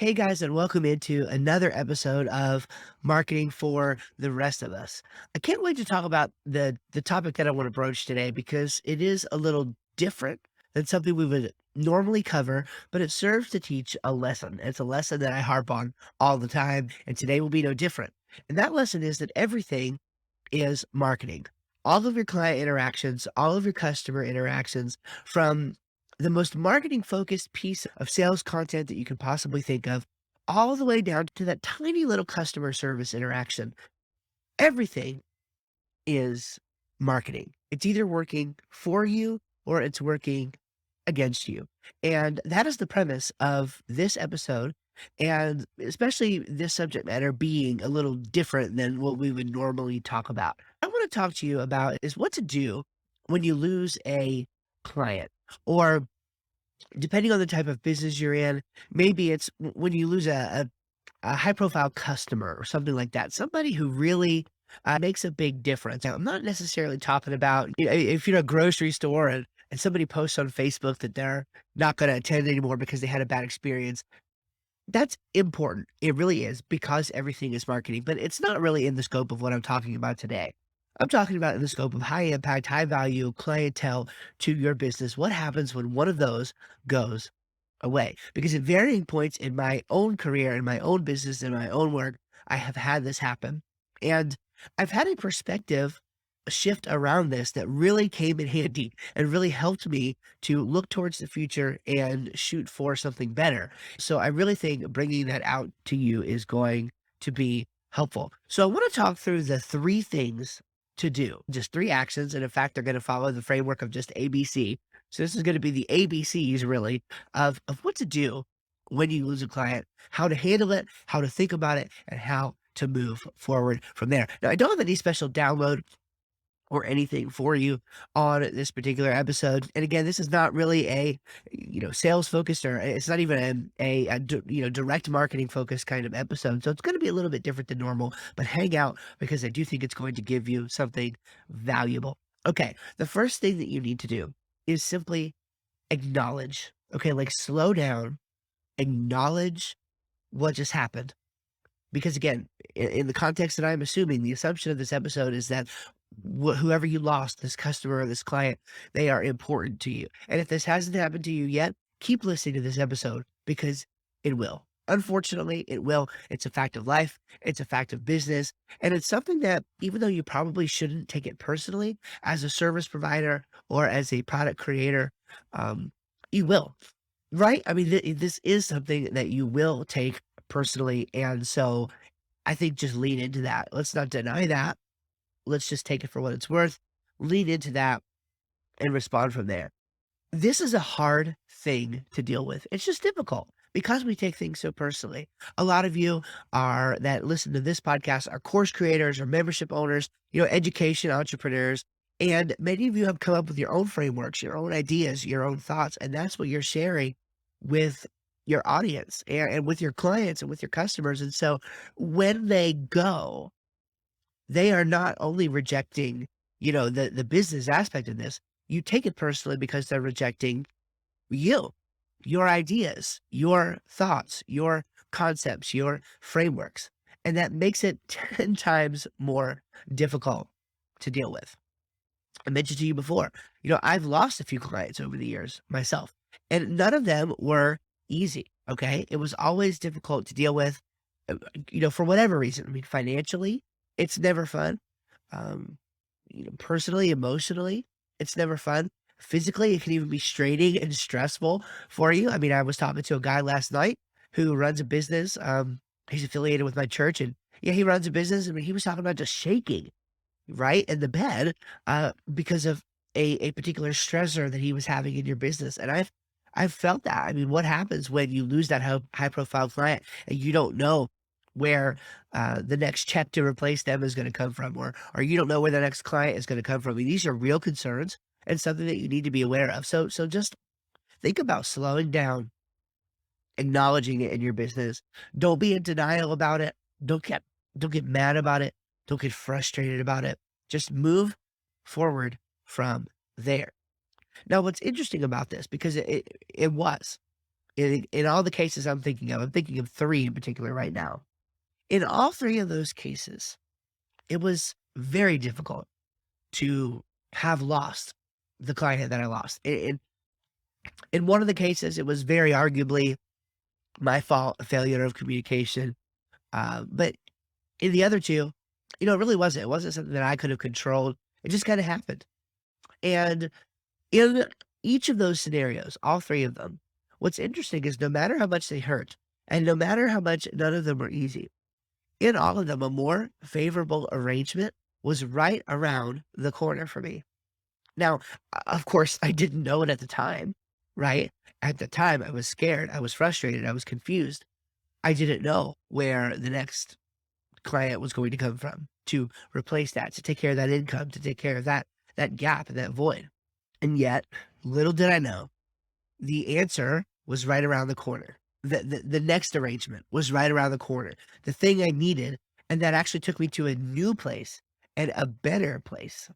Hey guys, and welcome into another episode of Marketing for the Rest of Us. I can't wait to talk about the topic that I want to broach today because it is a little different than something we would normally cover, but it serves to teach a lesson. It's a lesson that I harp on all the time, and today will be no different. And that lesson is that everything is marketing. All of your client interactions, all of your customer interactions, from the most marketing focused piece of sales content that you can possibly think of, all the way down to that tiny little customer service interaction. Everything is marketing. It's either working for you or it's working against you. And that is the premise of this episode. And especially this subject matter being a little different than what we would normally talk about. I want to talk to you about is what to do when you lose a client, or depending on the type of business you're in, maybe it's when you lose a high profile customer or something like that, somebody who really makes a big difference. Now, I'm not necessarily talking about if you're a grocery store and somebody posts on Facebook that they're not going to attend anymore because they had a bad experience. That's important. It really is because everything is marketing, but it's not really in the scope of what I'm talking about today. I'm talking about in the scope of high impact, high value clientele to your business. What happens when one of those goes away? Because at varying points in my own career, in my own business, in my own work, I have had this happen. And I've had a perspective shift around this that really came in handy and really helped me to look towards the future and shoot for something better. So I really think bringing that out to you is going to be helpful. So I want to talk through the three things to do, just three actions. And in fact, they're going to follow the framework of just ABC. So this is going to be the ABCs really of what to do when you lose a client, how to handle it, how to think about it, and how to move forward from there. Now, I don't have any special download or anything for you on this particular episode. And again, this is not really a, sales focused, or it's not even direct marketing focused kind of episode. So it's going to be a little bit different than normal, but hang out because I do think it's going to give you something valuable. Okay. The first thing that you need to do is simply acknowledge, okay, like slow down, acknowledge what just happened. Because again, in the context that I'm assuming, the assumption of this episode is that whoever you lost, this customer or this client, they are important to you. And if this hasn't happened to you yet, keep listening to this episode because it will. Unfortunately, it will. It's a fact of life. It's a fact of business. And it's something that, even though you probably shouldn't take it personally as a service provider or as a product creator, um, you will. Right? I mean, this is something that you will take personally, and so I think just lean into that. Let's not deny that. Let's just take it for what it's worth, lean into that, and respond from there. This is a hard thing to deal with. It's just difficult because we take things so personally. A lot of you are that listen to this podcast are course creators or membership owners, education entrepreneurs, and many of you have come up with your own frameworks, your own ideas, your own thoughts, and that's what you're sharing with your audience and with your clients and with your customers. And so when they go, they are not only rejecting, the business aspect of this, you take it personally because they're rejecting you, your ideas, your thoughts, your concepts, your frameworks. And that makes it 10 times more difficult to deal with. I mentioned to you before, I've lost a few clients over the years myself, and none of them were easy. Okay. It was always difficult to deal with, for whatever reason. I mean, financially, it's never fun. Um, personally, emotionally, it's never fun. Physically, it can even be straining and stressful for you. I mean, I was talking to a guy last night who runs a business. He's affiliated with my church, and yeah, he runs a business. I mean, he was talking about just shaking right in the bed because of a particular stressor that he was having in your business. And I've felt that. I mean, what happens when you lose that high profile client and you don't know where the next check to replace them is going to come from, or you don't know where the next client is going to come from. I mean, these are real concerns and something that you need to be aware of. So just think about slowing down, acknowledging it in your business. Don't be in denial about it. Don't get mad about it. Don't get frustrated about it. Just move forward from there. Now, what's interesting about this, because it was, In all the cases I'm thinking of 3 in particular right now. In all 3 of those cases, it was very difficult to have lost the client that I lost. In one of the cases, it was very arguably my fault, a failure of communication, but in the other 2, it really wasn't. It wasn't something that I could have controlled. It just kinda happened. And in each of those scenarios, all 3 of them, what's interesting is no matter how much they hurt, and no matter how much none of them were easy, in all of them, a more favorable arrangement was right around the corner for me. Now, of course, I didn't know it at the time, right? At the time, I was scared, I was frustrated, I was confused. I didn't know where the next client was going to come from to replace that, to take care of that income, to take care of that gap and that void. And yet, little did I know, the answer was right around the corner. The next arrangement was right around the corner. The thing I needed, and that actually took me to a new place and a better place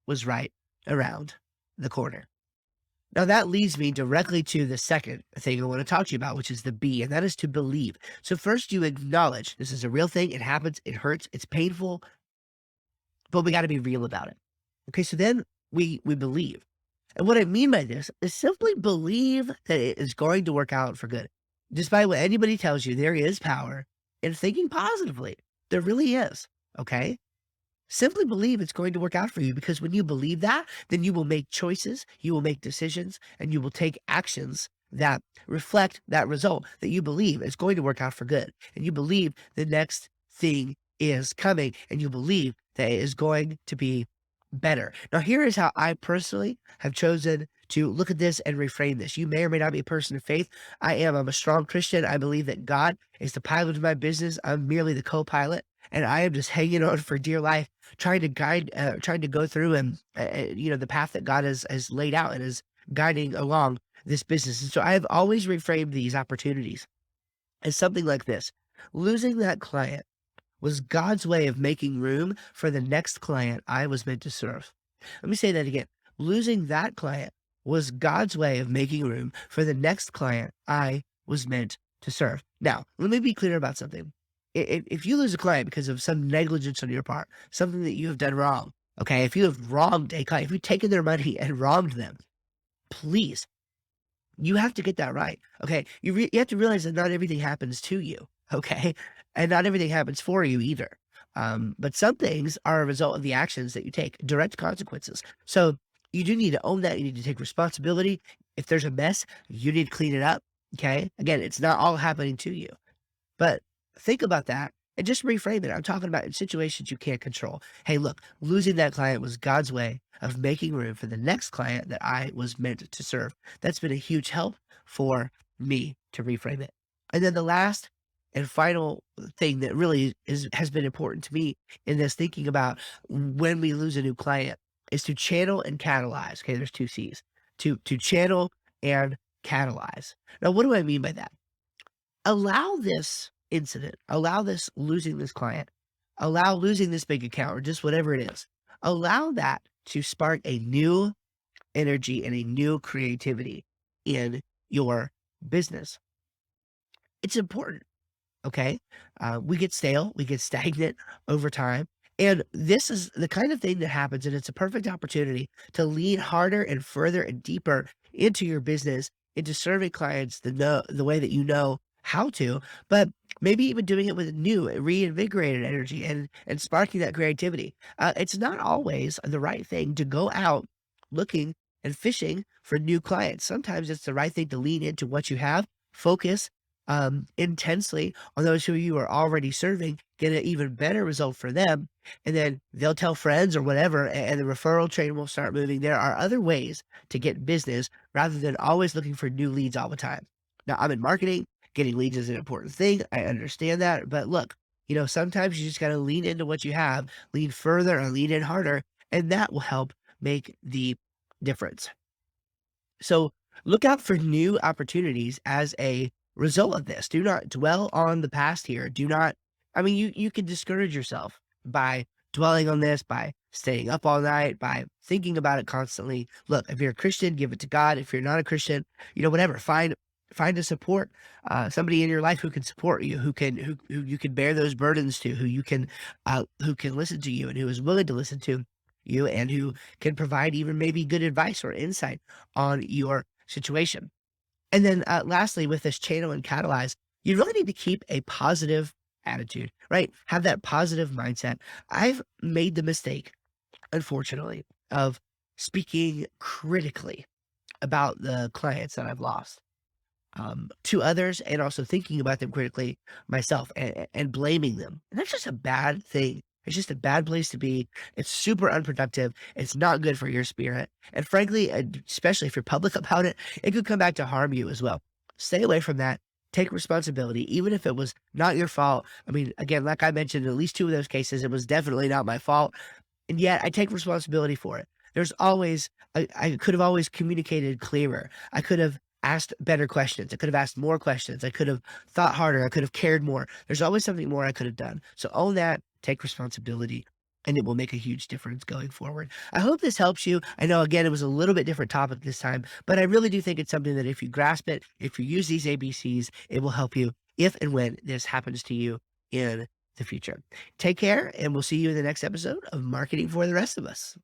was right around the corner. Now that leads me directly to the second thing I want to talk to you about, which is the B, and that is to believe. So first you acknowledge this is a real thing. It happens. It hurts. It's painful, but we got to be real about it. Okay. So then we believe. And what I mean by this is simply believe that it is going to work out for good. Despite what anybody tells you, there is power in thinking positively. There really is. Okay. Simply believe it's going to work out for you because when you believe that, then you will make choices, you will make decisions, and you will take actions that reflect that result that you believe is going to work out for good. And you believe the next thing is coming, and you believe that it is going to be better. Now, here is how I personally have chosen to look at this and reframe this. You may or may not be a person of faith. I am. I'm a strong Christian. I believe that God is the pilot of my business. I'm merely the co-pilot, and I am just hanging on for dear life, trying to go through and the path that God has laid out and is guiding along this business. And so I have always reframed these opportunities as something like this: losing that client was God's way of making room for the next client I was meant to serve. Let me say that again. Losing that client was God's way of making room for the next client I was meant to serve. Now, let me be clear about something. If you lose a client because of some negligence on your part, something that you have done wrong, okay, if you have wronged a client, if you've taken their money and wronged them, please, you have to get that right, okay? You have to realize that not everything happens to you, okay? And not everything happens for you either. But some things are a result of the actions that you take, direct consequences. So you do need to own that. You need to take responsibility. If there's a mess, you need to clean it up, okay? Again, it's not all happening to you. But think about that and just reframe it. I'm talking about in situations you can't control. Hey, look, losing that client was God's way of making room for the next client that I was meant to serve. That's been a huge help for me to reframe it. And then the last and final thing that really has been important to me in this thinking about when we lose a new client is to channel and catalyze. Okay, there's 2 C's. To channel and catalyze. Now, what do I mean by that? Allow this incident, allow this losing this client, allow losing this big account or just whatever it is. Allow that to spark a new energy and a new creativity in your business. It's important. Okay. We get stale, we get stagnant over time. And this is the kind of thing that happens, and it's a perfect opportunity to lean harder and further and deeper into your business, into serving clients the way that you know how to, but maybe even doing it with new, reinvigorated energy and sparking that creativity. It's not always the right thing to go out looking and fishing for new clients. Sometimes it's the right thing to lean into what you have, focus intensely on those who you are already serving, get an even better result for them, and then they'll tell friends or whatever, and the referral train will start moving. There are other ways to get business rather than always looking for new leads all the time. Now, I'm in marketing. Getting leads is an important thing. I understand that. But look, sometimes you just got to lean into what you have, lean further and lean in harder, and that will help make the difference. So look out for new opportunities as a result of this. Do not dwell on the past here. Do not, I mean, you can discourage yourself by dwelling on this, by staying up all night, by thinking about it constantly. Look, if you're a Christian, give it to God. If you're not a Christian, whatever, find Find a support, somebody in your life who can support you, who you can bear those burdens to, who can listen to you and who is willing to listen to you and who can provide even maybe good advice or insight on your situation. And then, lastly, with this channel and catalyze, you really need to keep a positive attitude, right? Have that positive mindset. I've made the mistake, unfortunately, of speaking critically about the clients that I've lost, to others, and also thinking about them critically myself, and blaming them. And that's just a bad thing. It's just a bad place to be. It's super unproductive. It's not good for your spirit. And frankly, especially if you're public about it, it could come back to harm you as well. Stay away from that. Take responsibility, even if it was not your fault. I mean, again, like I mentioned, in at least two of those cases, it was definitely not my fault. And yet I take responsibility for it. There's always I could have always communicated clearer. I could have asked better questions. I could have asked more questions. I could have thought harder. I could have cared more. There's always something more I could have done. So own that, take responsibility, and it will make a huge difference going forward. I hope this helps you. I know, again, it was a little bit different topic this time, but I really do think it's something that if you grasp it, if you use these ABCs, it will help you if and when this happens to you in the future. Take care, and we'll see you in the next episode of Marketing for the Rest of Us.